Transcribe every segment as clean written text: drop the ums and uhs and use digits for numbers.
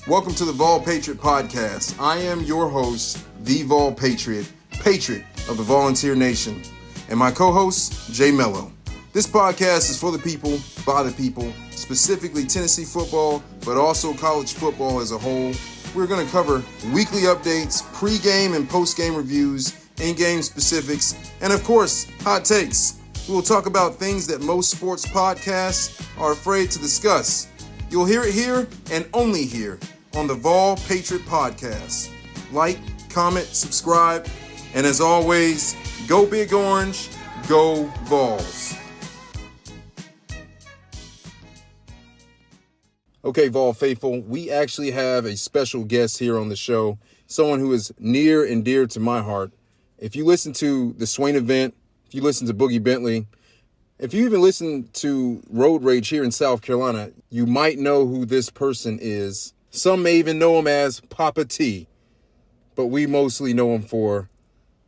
Welcome to the Vol Patriot Podcast. I am your host, the Vol Patriot, Patriot of the Volunteer Nation, and my co-host, Jay Mello. This podcast is for the people, by the people, specifically Tennessee football, but also college football as a whole. We're going to cover weekly updates, pre-game and post-game reviews, in-game specifics, and of course, hot takes. We will talk about things that most sports podcasts are afraid to discuss. You'll hear it here and only here on the Vol Patriot Podcast. Like, comment, subscribe, and as always, go Big Orange, go Vols. Okay, Vol faithful, we actually have a special guest here on the show, someone who is near and dear to my heart. If you listen to the Swain event, if you listen to Boogie Bentley, if you even listen to Road Rage here in South Carolina, you might know who this person is. Some may even know him as Papa T, but we mostly know him for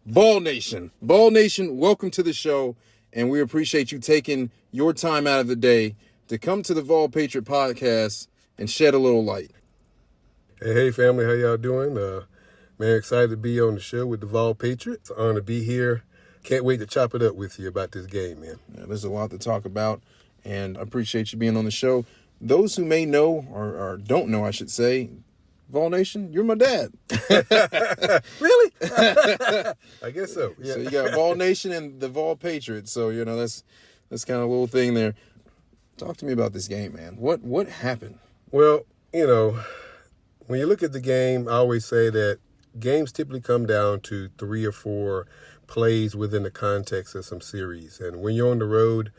Vol Nation. Vol Nation, welcome to the show, and we appreciate you taking your time out of the day to come to the Vol Patriot Podcast and shed a little light. Hey, family, how y'all doing? Man, excited to be on the show with the Vol Patriot. It's an honor to be here. Can't wait to chop it up with you about this game, man. Yeah, there's a lot to talk about, and I appreciate you being on the show. Those who may know, or don't know, I should say, Vol Nation, you're my dad. Really? I guess so. Yeah. So you got Vol Nation and the Vol Patriot. So, you know, that's kind of a little thing there. Talk to me about this game, man. What happened? Well, you know, when you look at the game, I always say that games typically come down to 3 or 4 plays within the context of some series. And when you're on the road,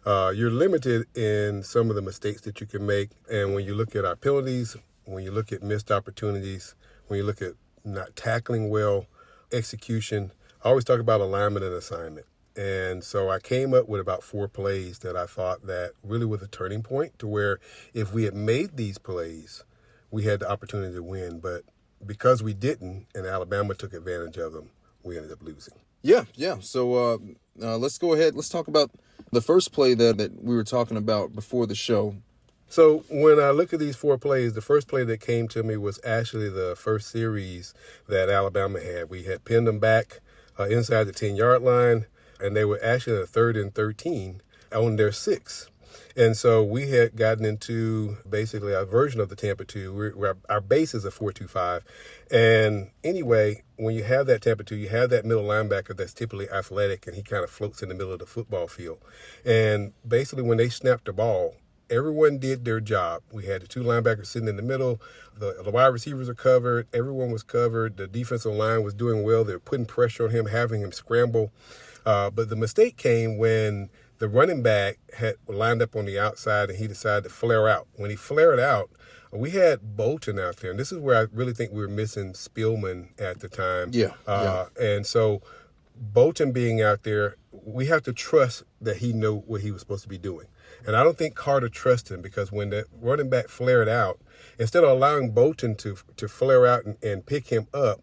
you're limited in some of the mistakes that you can make. And when you look at our penalties, when you look at missed opportunities, when you look at not tackling well, execution, I always talk about alignment and assignment. And so I came up with about 4 plays that I thought that really was a turning point to where if we had made these plays, we had the opportunity to win. But because we didn't and Alabama took advantage of them, we ended up losing. Yeah. So let's go ahead. Let's talk about the first play that we were talking about before the show. So when I look at these 4 plays, the first play that came to me was actually the first series that Alabama had. We had pinned them back inside the 10-yard line, and they were actually at a 3rd and 13 on their 6. And so we had gotten into basically a version of the Tampa 2. Our base is a 4-2-5. And anyway, when you have that Tampa 2, you have that middle linebacker that's typically athletic, and he kind of floats in the middle of the football field. And basically when they snapped the ball, everyone did their job. We had the 2 linebackers sitting in the middle. The wide receivers are covered. Everyone was covered. The defensive line was doing well. They were putting pressure on him, having him scramble. But the mistake came when the running back had lined up on the outside and he decided to flare out. When he flared out, we had Bolton out there. And this is where I really think we were missing Spielman at the time. Yeah. And so Bolton being out there, we have to trust that he knew what he was supposed to be doing. And I don't think Carter trusted him, because when the running back flared out, instead of allowing Bolton to flare out and pick him up,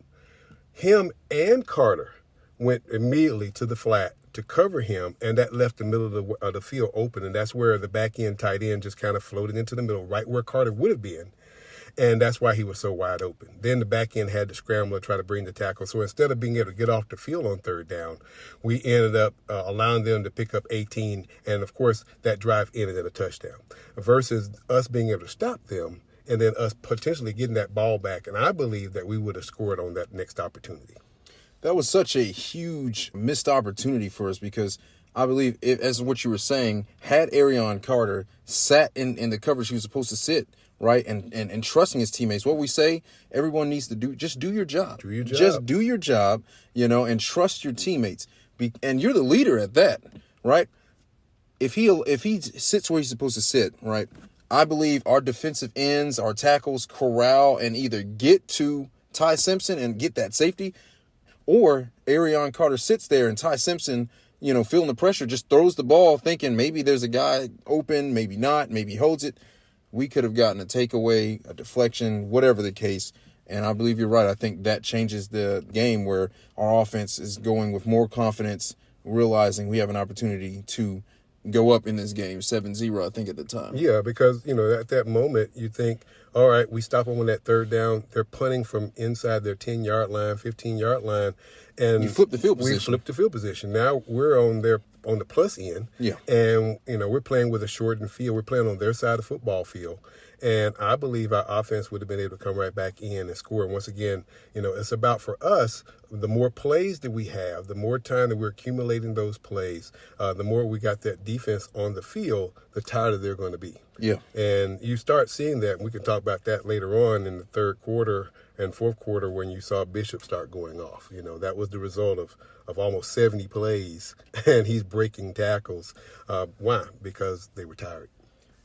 him and Carter went immediately to the flat to cover him, and that left the middle of the field open, and that's where the back end tight end just kind of floated into the middle, right where Carter would have been, and that's why he was so wide open. Then the back end had to scramble and try to bring the tackle. So instead of being able to get off the field on 3rd down, we ended up allowing them to pick up 18, and of course that drive ended at a touchdown, versus us being able to stop them and then us potentially getting that ball back. And I believe that we would have scored on that next opportunity. That was such a huge missed opportunity for us, because I believe, as what you were saying, had Arion Carter sat in the coverage he was supposed to sit, right, and trusting his teammates. What we say, everyone needs to do, just do your job. Do your job. Just do your job, and trust your teammates. And you're the leader at that, right? If he sits where he's supposed to sit, right, I believe our defensive ends, our tackles corral and either get to Ty Simpson and get that safety, or Arion Carter sits there and Ty Simpson, feeling the pressure, just throws the ball thinking maybe there's a guy open, maybe not, maybe he holds it. We could have gotten a takeaway, a deflection, whatever the case. And I believe you're right. I think that changes the game, where our offense is going with more confidence, realizing we have an opportunity to go up in this game 7-0, I think, at the time. Yeah, because, at that moment you think, All right, we stop them on that third down. They're punting from inside their 10-yard line, 15-yard line. And you flip the field position. We flip the field position. Now we're on the plus end. Yeah. And, we're playing with a shortened field. We're playing on their side of the football field. And I believe our offense would have been able to come right back in and score. And once again, it's about, for us, the more plays that we have, the more time that we're accumulating those plays, the more we got that defense on the field, the tighter they're going to be. Yeah. And you start seeing that. And we can talk about that later on in the third quarter and fourth quarter when you saw Bishop start going off. That was the result of almost 70 plays, and he's breaking tackles. Why? Because they were tired.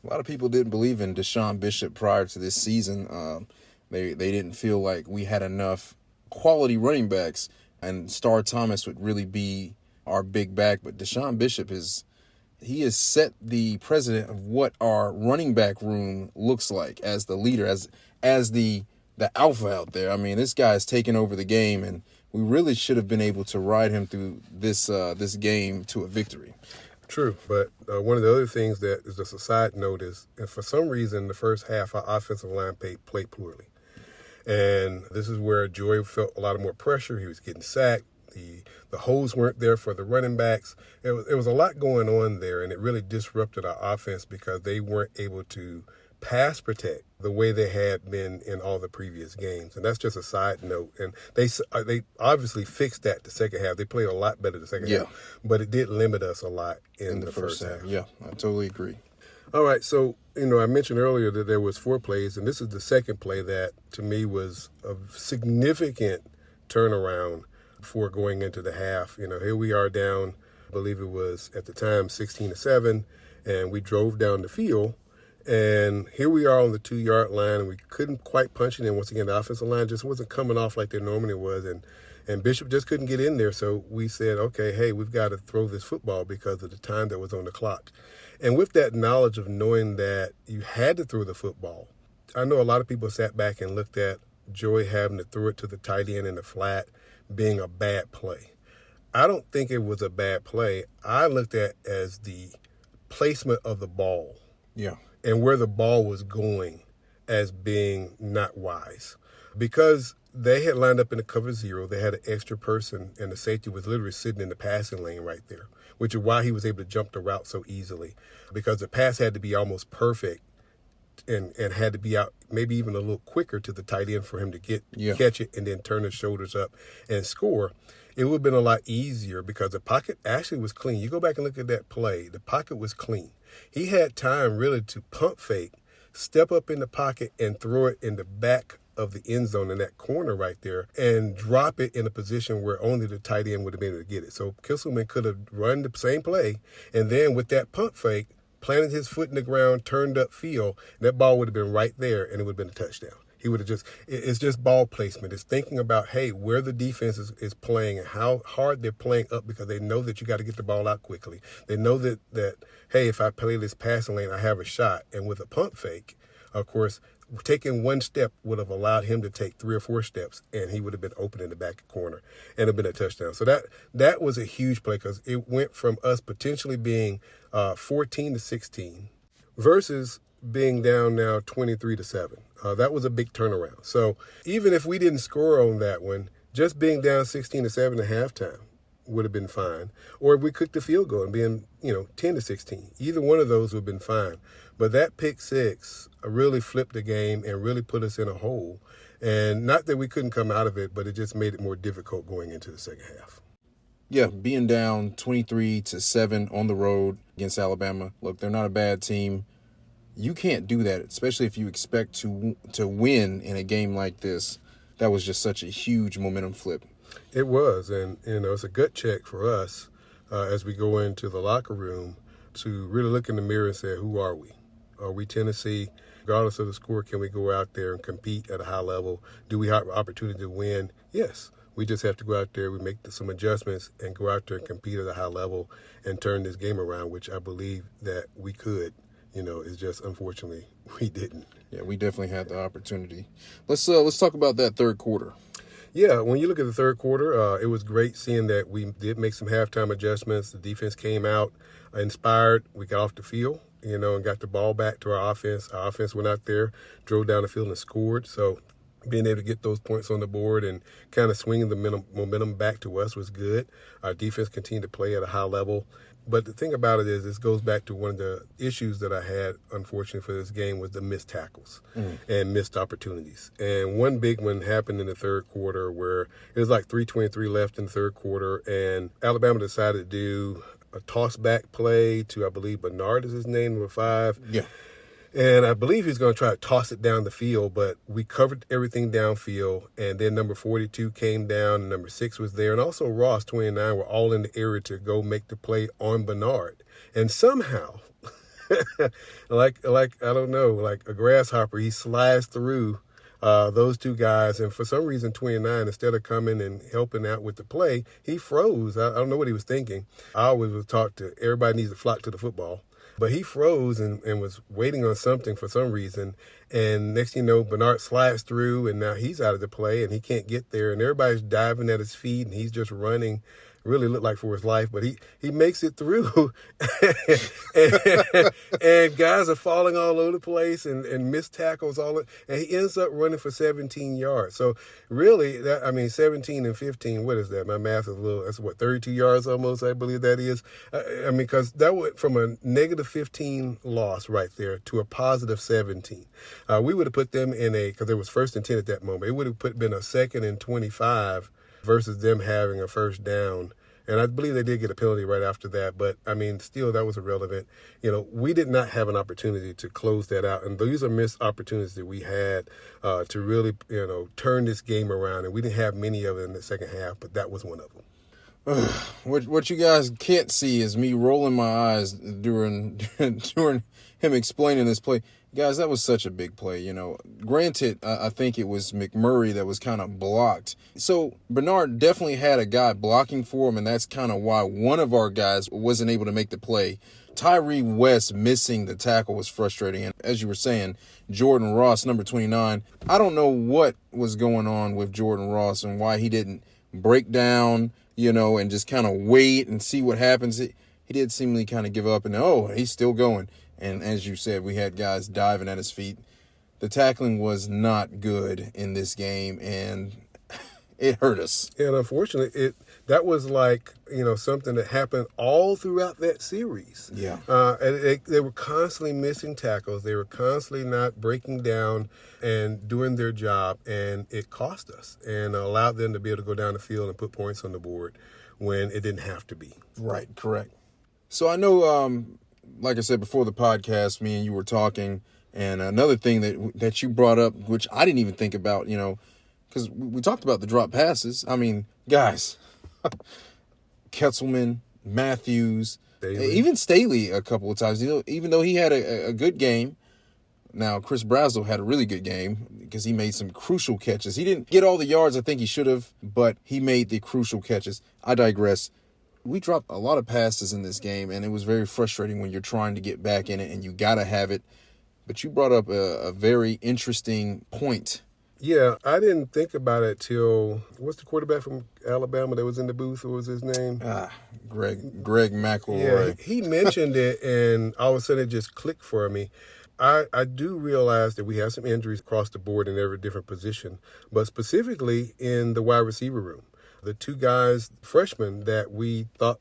A lot of people didn't believe in Deshaun Bishop prior to this season. They didn't feel like we had enough quality running backs, and Star Thomas would really be our big back. But Deshaun Bishop has set the precedent of what our running back room looks like as the leader, as the alpha out there. I mean, this guy's taken over the game, and we really should have been able to ride him through this game to a victory. True, but one of the other things that is just a side note is, for some reason, the first half, our offensive line played poorly. And this is where Joy felt a lot of more pressure. He was getting sacked. The holes weren't there for the running backs. It was a lot going on there, and it really disrupted our offense because they weren't able to pass protect the way they had been in all the previous games. And that's just a side note. And they obviously fixed that the second half. They played a lot better the second half, but it did limit us a lot in the first half. Yeah, I totally agree. All right, so, I mentioned earlier that there was 4 plays, and this is the second play that, to me, was a significant turnaround before going into the half. Here we are down, I believe it was, at the time, 16-7, and we drove down the field. And here we are on the 2-yard line, and we couldn't quite punch it in. Once again, the offensive line just wasn't coming off like they normally was, and Bishop just couldn't get in there. So we said, okay, hey, we've got to throw this football because of the time that was on the clock. And with that knowledge of knowing that you had to throw the football, I know a lot of people sat back and looked at Joey having to throw it to the tight end in the flat being a bad play. I don't think it was a bad play. I looked at as the placement of the ball. Yeah. And where the ball was going as being not wise. Because they had lined up in the cover 0, they had an extra person, and the safety was literally sitting in the passing lane right there, which is why he was able to jump the route so easily, because the pass had to be almost perfect and had to be out maybe even a little quicker to the tight end for him to catch it and then turn his shoulders up and score. It would have been a lot easier because the pocket actually was clean. You go back and look at that play, the pocket was clean. He had time really to pump fake, step up in the pocket, and throw it in the back of the end zone in that corner right there and drop it in a position where only the tight end would have been able to get it. So Kisselman could have run the same play, and then with that pump fake, planted his foot in the ground, turned up field, and that ball would have been right there, and it would have been a touchdown. He would have it's just ball placement. It's thinking about, hey, where the defense is playing and how hard they're playing up, because they know that you got to get the ball out quickly. They know that, hey, if I play this passing lane, I have a shot. And with a pump fake, of course, taking one step would have allowed him to take 3 or 4 steps, and he would have been open in the back corner and have been a touchdown. So that was a huge play because it went from us potentially being 14-16 versus being down now 23-7. That was a big turnaround. So even if we didn't score on that one, just being down 16-7 at halftime would have been fine. Or if we cooked the field goal and being, 10-16, either one of those would have been fine. But that pick 6 really flipped the game and really put us in a hole. And not that we couldn't come out of it, but it just made it more difficult going into the second half. Yeah, being down 23-7 on the road against Alabama. Look, they're not a bad team. You can't do that, especially if you expect to win in a game like this. That was just such a huge momentum flip. It was, and it's a gut check for us as we go into the locker room to really look in the mirror and say, who are we? Are we Tennessee? Regardless of the score, can we go out there and compete at a high level? Do we have an opportunity to win? Yes. We just have to go out there, we make some adjustments, and go out there and compete at a high level and turn this game around, which I believe that we could. It's just unfortunately we didn't. Yeah, we definitely had the opportunity. Let's talk about that third quarter. Yeah, when you look at the third quarter, it was great seeing that we did make some halftime adjustments. The defense came out inspired. We got off the field, and got the ball back to our offense. Our offense went out there, drove down the field and scored. So being able to get those points on the board and kind of swinging the momentum back to us was good. Our defense continued to play at a high level. But the thing about it is, this goes back to one of the issues that I had, unfortunately, for this game was the missed tackles and missed opportunities. And one big one happened in the third quarter where it was like 3:23 left in the third quarter, and Alabama decided to do a toss-back play to, I believe, Bernard is his name, number 5. Yeah. And I believe he's going to try to toss it down the field, but we covered everything downfield. And then number 42 came down, and number 6 was there. And also Ross, 29, were all in the area to go make the play on Bernard. And somehow, like I don't know, like a grasshopper, he slides through those two guys. And for some reason, 29, instead of coming and helping out with the play, he froze. I don't know what he was thinking. I always was taught to everybody needs to flock to the football. But he froze and was waiting on something for some reason. And next thing you know, Bernard slides through, and now he's out of the play, and he can't get there. And everybody's diving at his feet, and he's just running. Really looked like for his life, but he makes it through. and guys are falling all over the place and missed tackles, and he ends up running for 17 yards. So really, 17 and 15, what is that? My math is that's 32 yards almost, I believe that is. Because that went from a negative 15 loss right there to a positive 17. We would have put them because there was 1st and 10 at that moment. It would have been a 2nd and 25 versus them having a first down. And I believe they did get a penalty right after that. But, still, that was irrelevant. We did not have an opportunity to close that out. And these are missed opportunities that we had to really, turn this game around. And we didn't have many of it in the second half, but that was one of them. What you guys can't see is me rolling my eyes during him explaining this play. Guys, that was such a big play, Granted, I think it was McMurray that was kind of blocked. So Bernard definitely had a guy blocking for him, and that's kind of why one of our guys wasn't able to make the play. Tyree West missing the tackle was frustrating. And as you were saying, Jordan Ross, number 29, I don't know what was going on with Jordan Ross and why he didn't break down, and just kind of wait and see what happens. He did seemingly kind of give up, and he's still going. And as you said, we had guys diving at his feet. The tackling was not good in this game, and it hurt us. And unfortunately, that was like, something that happened all throughout that series. Yeah. And they were constantly missing tackles. They were constantly not breaking down and doing their job, and it cost us and allowed them to be able to go down the field and put points on the board when it didn't have to be. Right, correct. So I know, like I said before the podcast, me and you were talking, and another thing that you brought up, which I didn't even think about, because we talked about the drop passes. Guys, Ketzelman, Matthews, even Staley a couple of times, even though he had a good game. Now, Chris Brazel had a really good game because he made some crucial catches. He didn't get all the yards I think he should have, but he made the crucial catches. I digress. We dropped a lot of passes in this game, and it was very frustrating when you're trying to get back in it, and you got to have it. But you brought up a very interesting point. Yeah, I didn't think about it till, what's the quarterback from Alabama that was in the booth? What was his name? Greg McElroy. Yeah, he mentioned it, and all of a sudden it just clicked for me. I do realize that we have some injuries across the board in every different position, but specifically in the wide receiver room. The two guys, freshmen, that we thought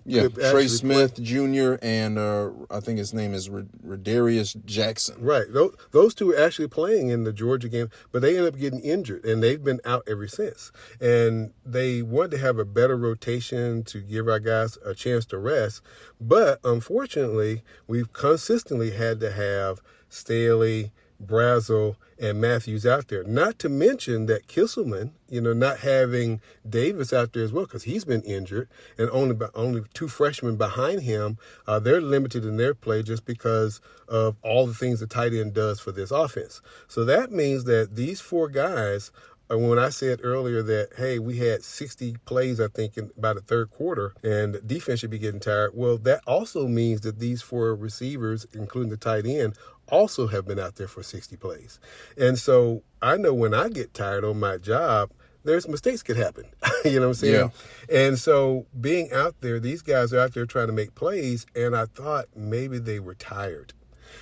Trey Smith Jr. and I think his name is Rodarius Jackson. Right. Those two are actually playing in the Georgia game, but they ended up getting injured, and they've been out ever since. And they wanted to have a better rotation to give our guys a chance to rest. But unfortunately, we've consistently had to have Staley, Brazel, and Matthews out there. Not to mention that Kisselman, not having Davis out there as well, because he's been injured, and only two freshmen behind him, they're limited in their play just because of all the things the tight end does for this offense. So that means that these four guys, when I said earlier that, hey, we had 60 plays, I think, by the third quarter, and the defense should be getting tired. Well, that also means that these four receivers, including the tight end, also have been out there for 60 plays. And so I know when I get tired on my job, there's mistakes could happen. You know what I'm saying? Yeah. And so being out there, these guys are out there trying to make plays, and I thought maybe they were tired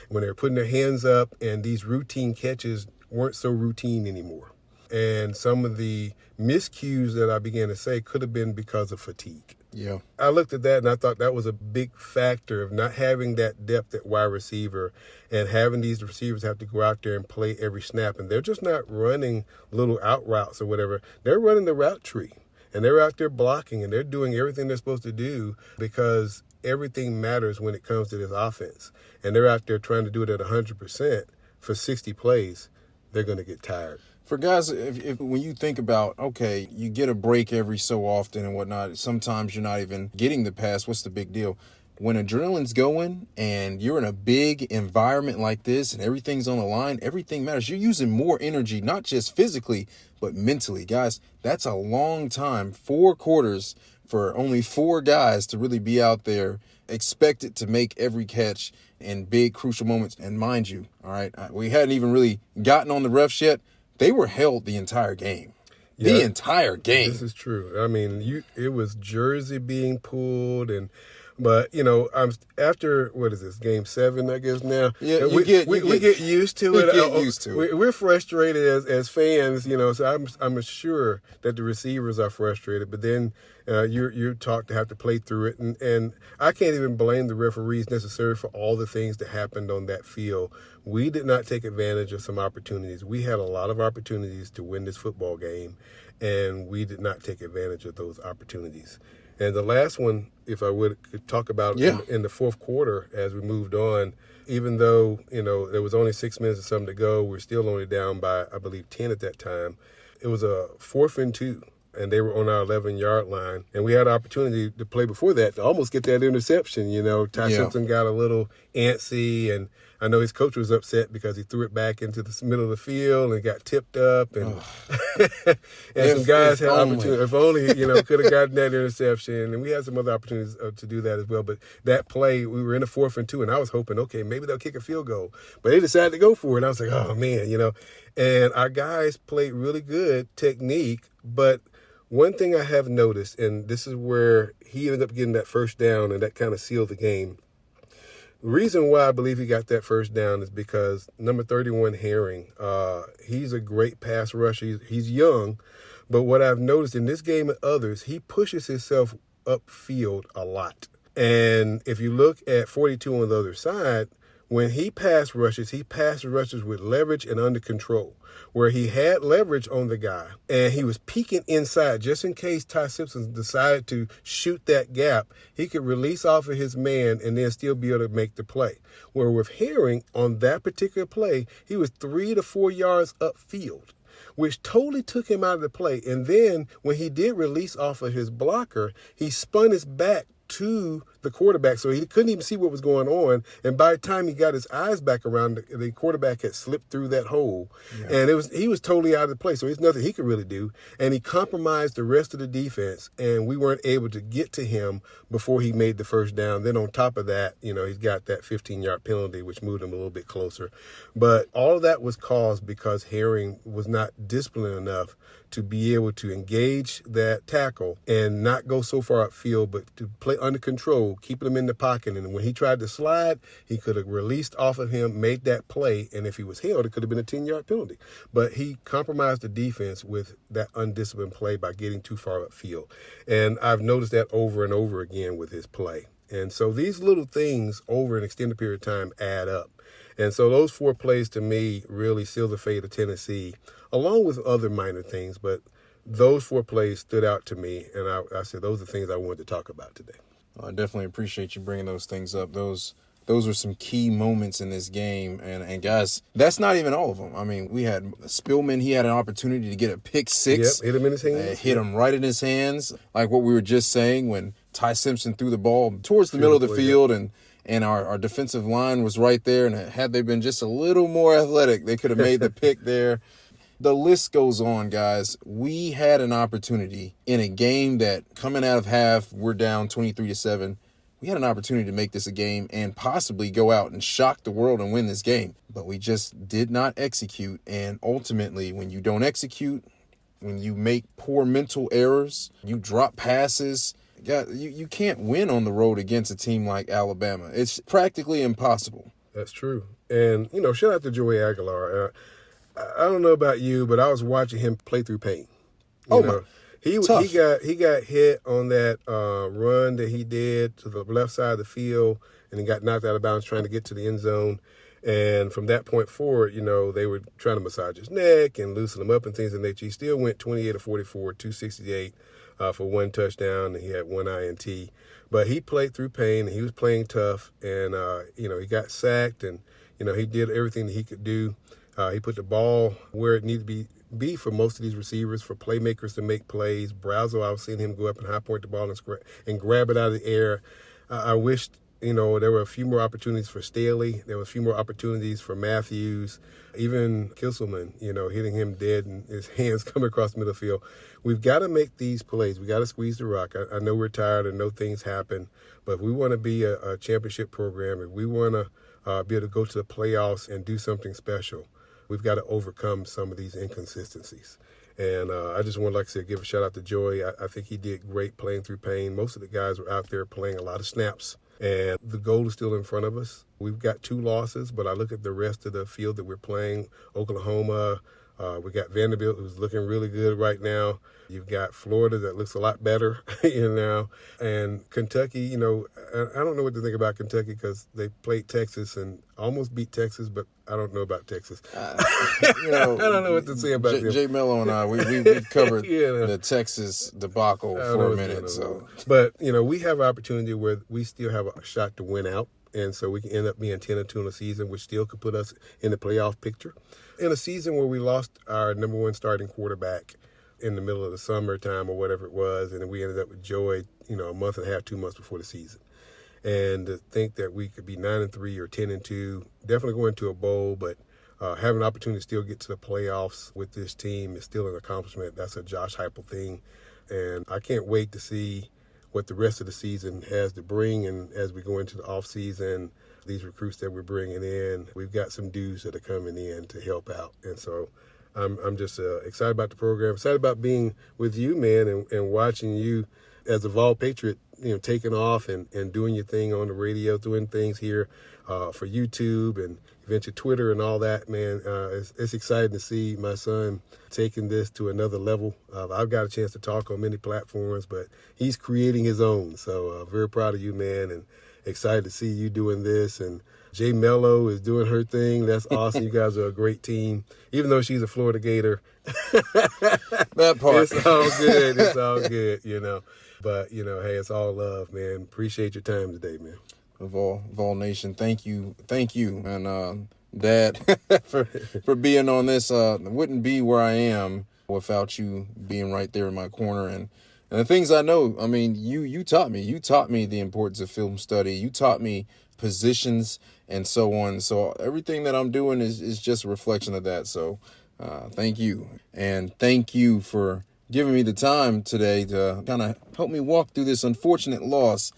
when they were putting their hands up, and these routine catches weren't so routine anymore. And some of the miscues that I began to say could have been because of fatigue. Yeah. I looked at that and I thought that was a big factor of not having that depth at wide receiver and having these receivers have to go out there and play every snap. And they're just not running little out routes or whatever. They're running the route tree, and they're out there blocking, and they're doing everything they're supposed to do because everything matters when it comes to this offense. And they're out there trying to do it at 100% for 60 plays. They're going to get tired. For guys, if when you think about, okay, you get a break every so often and whatnot, sometimes you're not even getting the pass. What's the big deal? When adrenaline's going and you're in a big environment like this and everything's on the line, everything matters. You're using more energy, not just physically, but mentally. Guys, that's a long time, 4 quarters for only 4 guys to really be out there expected to make every catch in big, crucial moments. And mind you, all right, we hadn't even really gotten on the refs yet. They were held the entire game. Yeah, the entire game. This is true. I mean, it was jersey being pulled, but after what is this, game 7? I guess now. Yeah, we get used to it. We get used to it. We're frustrated as fans, So I'm sure that the receivers are frustrated, but then you're taught to have to play through it, and I can't even blame the referees necessarily for all the things that happened on that field. We did not take advantage of some opportunities. We had a lot of opportunities to win this football game, and we did not take advantage of those opportunities. And the last one, if I could talk about in the fourth quarter as we moved on, even though, there was only 6 minutes or something to go, we're still only down by, I believe, 10 at that time. It was a 4th and 2. And they were on our 11-yard line. And we had an opportunity to play before that to almost get that interception. Ty Simpson got a little antsy, and I know his coach was upset because he threw it back into the middle of the field and got tipped up. And some guys had opportunity. If only, could have gotten that interception. And we had some other opportunities to do that as well. But that play, we were in a 4th and 2, and I was hoping, okay, maybe they'll kick a field goal. But they decided to go for it. And I was like, oh, man, And our guys played really good technique, but one thing I have noticed, and this is where he ended up getting that first down, and that kind of sealed the game. The reason why I believe he got that first down is because number 31, Herring, he's a great pass rusher. He's young, but what I've noticed in this game and others, he pushes himself upfield a lot. And if you look at 42 on the other side, when he pass rushes with leverage and under control, where he had leverage on the guy and he was peeking inside just in case Ty Simpson decided to shoot that gap. He could release off of his man and then still be able to make the play. Where with Herring on that particular play, he was 3 to 4 yards upfield, which totally took him out of the play. And then when he did release off of his blocker, he spun his back to the quarterback, so he couldn't even see what was going on. And by the time he got his eyes back around, the quarterback had slipped through that hole, and he was totally out of the play. So there's nothing he could really do, and he compromised the rest of the defense, and we weren't able to get to him before he made the first down. Then on top of that, he's got that 15-yard penalty, which moved him a little bit closer. But all of that was caused because Herring was not disciplined enough to be able to engage that tackle and not go so far upfield, but to play under control, keeping him in the pocket. And when he tried to slide, he could have released off of him, made that play, and if he was held, it could have been a 10-yard penalty. But he compromised the defense with that undisciplined play by getting too far upfield. And I've noticed that over and over again with his play. And so these little things over an extended period of time add up. And so those 4 plays to me really seal the fate of Tennessee, along with other minor things. But those 4 plays stood out to me, and I said those are the things I wanted to talk about today. I definitely appreciate you bringing those things up. Those were some key moments in this game. And guys, that's not even all of them. I mean, we had Spillman. He had an opportunity to get a pick 6. Yep, hit him in his hands. Hit him right in his hands, like what we were just saying when Ty Simpson threw the ball towards the middle of the field, and our defensive line was right there. And had they been just a little more athletic, they could have made the pick there. The list goes on, guys. We had an opportunity in a game that coming out of half, we're down 23-7. We had an opportunity to make this a game and possibly go out and shock the world and win this game. But we just did not execute. And ultimately, when you don't execute, when you make poor mental errors, you drop passes, you can't win on the road against a team like Alabama. It's practically impossible. That's true. And, shout out to Joey Aguilar. I don't know about you, but I was watching him play through pain. He got hit on that run that he did to the left side of the field, and he got knocked out of bounds trying to get to the end zone. And from that point forward, they were trying to massage his neck and loosen him up and things of that nature. He still went 28 of 44, 268 for one touchdown, and he had one INT. But he played through pain, and he was playing tough, and, he got sacked, and, he did everything that he could do. He put the ball where it needed to be for most of these receivers, for playmakers to make plays. Brazo, I was seeing him go up and high point the ball and grab it out of the air. I wished, there were a few more opportunities for Staley. There were a few more opportunities for Matthews. Even Kisselman, hitting him dead and his hands coming across the middle field. We've got to make these plays. We got to squeeze the rock. I know we're tired. I know things happen. But if we want to be a championship program, if we want to be able to go to the playoffs and do something special, we've got to overcome some of these inconsistencies. And I just want to, like I said, give a shout out to Joey. I think he did great playing through pain. Most of the guys were out there playing a lot of snaps. And the goal is still in front of us. We've got 2 losses, but I look at the rest of the field that we're playing. Oklahoma, we got Vanderbilt, who's looking really good right now. You've got Florida that looks a lot better, And Kentucky, I don't know what to think about Kentucky because they played Texas and almost beat Texas, but I don't know about Texas. I don't know what to say about them. Jay Mello and I, we've covered the Texas debacle for a minute. But, we have an opportunity where we still have a shot to win out. And so we can end up being 10-2 in a season, which still could put us in the playoff picture. In a season where we lost our number 1 starting quarterback in the middle of the summertime or whatever it was, and then we ended up with Joey, a month and a half, 2 months before the season. And to think that we could be 9-3 or 10-2, definitely going to a bowl, but having an opportunity to still get to the playoffs with this team is still an accomplishment. That's a Josh Heupel thing. And I can't wait to see what the rest of the season has to bring. And as we go into the off season, these recruits that we're bringing in, we've got some dudes that are coming in to help out. And so I'm just excited about the program, excited about being with you, man, and watching you as a Vol Patriot, taking off and doing your thing on the radio, doing things here for YouTube and eventually Twitter and all that, man. It's exciting to see my son taking this to another level. I've got a chance to talk on many platforms, but he's creating his own. So very proud of you, man, and excited to see you doing this. And Jay Mello is doing her thing. That's awesome. You guys are a great team, even though she's a Florida Gator. That part. It's all good. It's all good, But, hey, it's all love, man. Appreciate your time today, man. Vol Nation, thank you. And Dad, for being on this. Wouldn't be where I am without you being right there in my corner. And the things I know, you taught me. You taught me the importance of film study. You taught me positions and so on. So everything that I'm doing is just a reflection of that. So thank you. And thank you for giving me the time today to kind of help me walk through this unfortunate loss.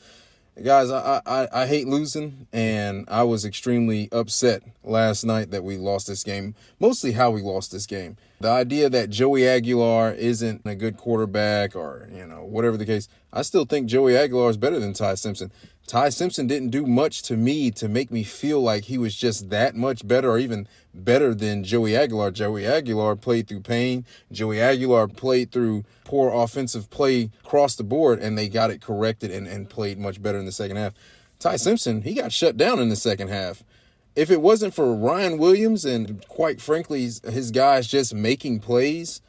Guys, I hate losing, and I was extremely upset last night that we lost this game, mostly how we lost this game. The idea that Joey Aguilar isn't a good quarterback or, whatever the case, I still think Joey Aguilar is better than Ty Simpson. Ty Simpson didn't do much to me to make me feel like he was just that much better or even better than Joey Aguilar. Joey Aguilar played through pain. Joey Aguilar played through poor offensive play across the board, and they got it corrected and played much better in the second half. Ty Simpson, he got shut down in the second half. If it wasn't for Ryan Williams and, quite frankly, his guys just making plays,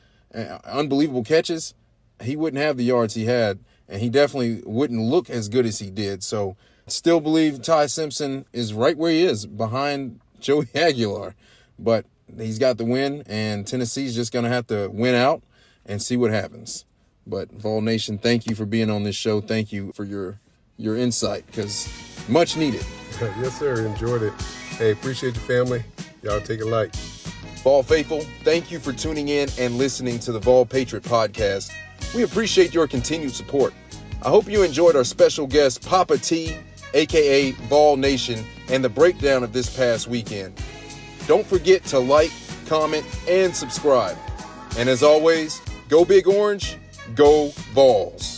unbelievable catches, he wouldn't have the yards he had. And he definitely wouldn't look as good as he did. So still believe Ty Simpson is right where he is, behind Joey Aguilar. But he's got the win, and Tennessee's just going to have to win out and see what happens. But Vol Nation, thank you for being on this show. Thank you for your insight, because much needed. Yes, sir. Enjoyed it. Hey, appreciate your family. Y'all take it light. Vol faithful, thank you for tuning in and listening to the Vol Patriot Podcast. We appreciate your continued support. I hope you enjoyed our special guest, Papa T, a.k.a. Vol Nation, and the breakdown of this past weekend. Don't forget to like, comment, and subscribe. And as always, Go Big Orange, go Vols.